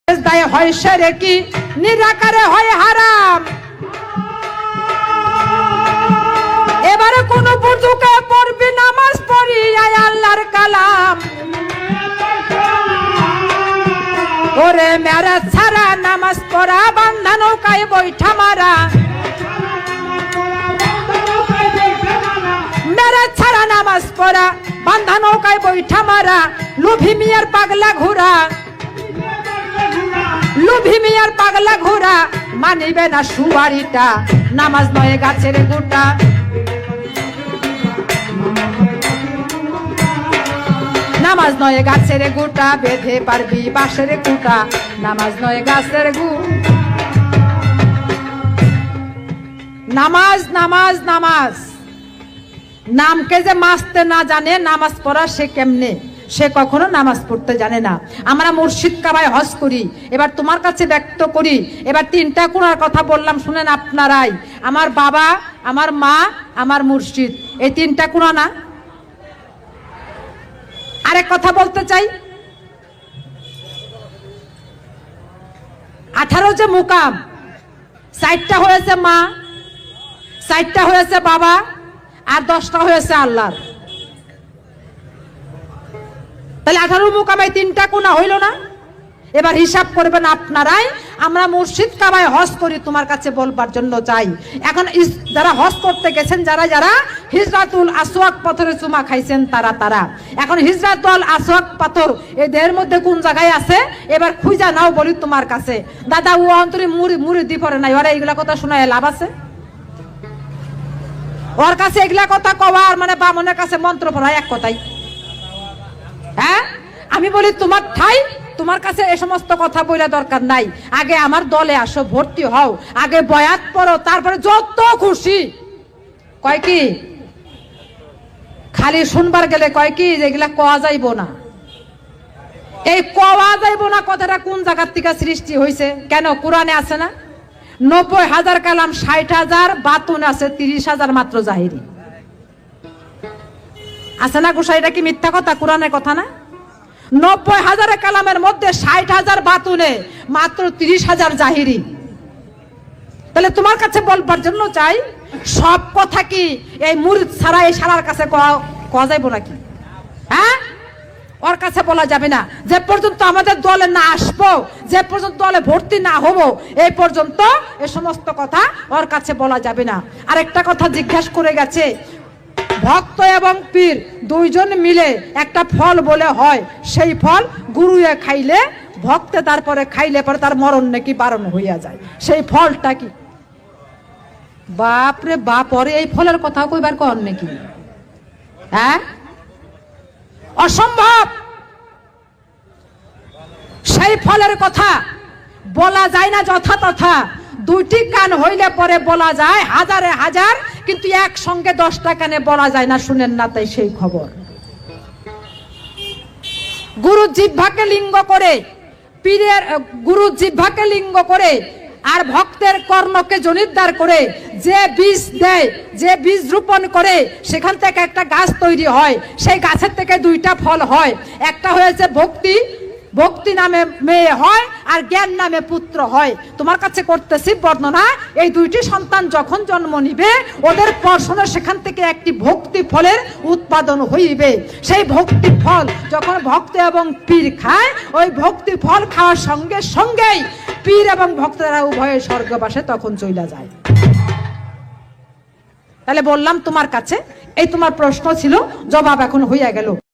দায় হয় সেরে কি নিরাকারে হয় হারাম। এবারে কোন বুজুকে পড়বি নামাজ পড়ি আয় আল্লাহর কালাম। ওরে মেরে ছাড়া নামাজ পড়া বান্ধা নৌকায় বৈঠা মারা। মেরে ছাড়া নামাজ পড়া বান্ধা নৌকায় বৈঠা মারা। লুভি মিয়ার পাগলা ঘোরা, লুভি মিয়ার পাগলা ঘোরা মানিবে না সুবারিটা। নামাজ নয় গাছের গোটা, নামাজ নয় গাছের গোটা। বেঁধে পারবি বাঁশের কুটা, নামাজ নয় গাছের গু। নামাজ নামাজ নামাজ নামকে যে মাসতে না জানে নামাজ পড়া সে কেমনে, সে কখনো নামাজ পড়তে জানে না। আমরা মুর্শিদ কাবায় হজ করি, এবার তোমার কাছে ব্যক্ত করি। এবার তিনটা কোণার কথা বললাম, শুনেন আপনারাই। আমার বাবা, আমার মা, আমার মুর্শিদ, এই তিনটা কোণা না? আরেক কথা বলতে চাই, 18 যে মুকাম, 4টা হয়েছে মা, 4টা হয়েছে বাবা, আর 10টা হয়েছে আল্লাহর। তাহলে 18 মুকামে 3টা কোণা হইল না? এবার হিসাব করবেন আপনারাই। আমরা মুর্শিদ কাবায় হজ করি, তোমার কাছে বলবার জন্য চাই। এখন যারা হজ করতে গেছেন, যারা যারা হিজরাতুল আসওয়াক পাথরে চুমা খাইছেন তারা এখন হিজরাতুল আসওয়াক পাথর এই দেহের মধ্যে কোন জায়গায় আছে এবার খুঁজা নাও বলি তোমার কাছে। দাদা ও অন্তরে মুড়ি দি পড়ে নাই, ওরা এগুলা কথা শোনায় লাভ আছে? ওর কাছে এগুলা কথা কওয়ার মানে বামনের কাছে মন্ত্র পড়া এক কথাই। হ্যাঁ, আমি বলি তোমার ঠাই, তোমার কাছে এই সমস্ত কথা বলা দরকার নাই। আগে আমার দলে আসো, ভর্তি হও, আগে বয়াত পড়ো, তারপরে যত খুশি কয় কি খালি শুনবার গেলে কয় কি যেগুলা কোয়া যাইব না। এই কোয়া যাইব না কথাটা কোন জায়গার থেকে সৃষ্টি হয়েছে? কেন কোরআনে আছে না 90,000 কালাম, 60,000 বাতুন আছে, 30,000 মাত্র জাহিরি আছে না? গোসাই, এটা কি মিথ্যা কথা? কোরআনের কথা না? 90,000 কালামের মধ্যে 60,000 বাতুনে, মাত্র 30,000 জাহিরি। তাহলে তোমার কাছে বলবার জন্য চাই, সব কথা কি এই মুরিদ ছাড়া এই সারার কাছে কোয়া যাইব নাকি? হ্যাঁ, ওর কাছে বলা যাবে না। যে পর্যন্ত আমাদের দলে না আসবো, যে পর্যন্ত দলে ভর্তি না হব, এই পর্যন্ত এই সমস্ত কথা ওর কাছে বলা যাবে না। আরেকটা কথা জিজ্ঞাসা করে গেছে, ভক্ত এবং পীর দুইজন মিলে একটা ফল বলে হয়, সেই ফল গুরুয়ে খাইলে, ভক্তে তারপরে খাইলে পরে তার মরণ নাকি বারণ হইয়া যায়। সেই ফলটা কি? বাপরে বাপ, পরে এই ফলের কথা কইবার কন নাকি? হ্যাঁ, অসম্ভব। সেই ফলের কথা বলা যায় না যথাতথা। 2টি কান হইলে পরে বলা যায় হাজারে হাজার, কিন্তু একসঙ্গে 10টা কানে বলা যায় না। শুনেন না তাই সেই খবর। গুরু জিহ্বাকে লিঙ্গ করে, পীরের গুরু জিহ্বাকে লিঙ্গ করে আর ভক্তের কর্ণকে জনিদ্বার করে যে বীজ দেয়, যে বীজ রোপণ করে, সেখান থেকে একটা গাছ তৈরি হয়। সেই গাছের থেকে 2টা ফল হয়। একটা হয়েছে ভক্তি, ভক্তি নামে মেয়ে হয়, আর জ্ঞান নামে পুত্র হয়। তোমার কাছে করতেছি বর্ণনা। এই 2টি সন্তান যখন জন্ম নিবে, ওদের পর্ষণে সেখান থেকে একটি ভক্তি ফলের উৎপাদন হইবে। সেই ভক্তি ফল যখন ভক্ত এবং পীর খায়, ওই ভক্তি ফল খাওয়ার সঙ্গে সঙ্গেই পীর এবং ভক্তরা উভয়ে স্বর্গবাসে তখন চলে যায়। তাহলে বললাম তোমার কাছে, এই তোমার প্রশ্ন ছিল, জবাব এখন হইয়া গেল।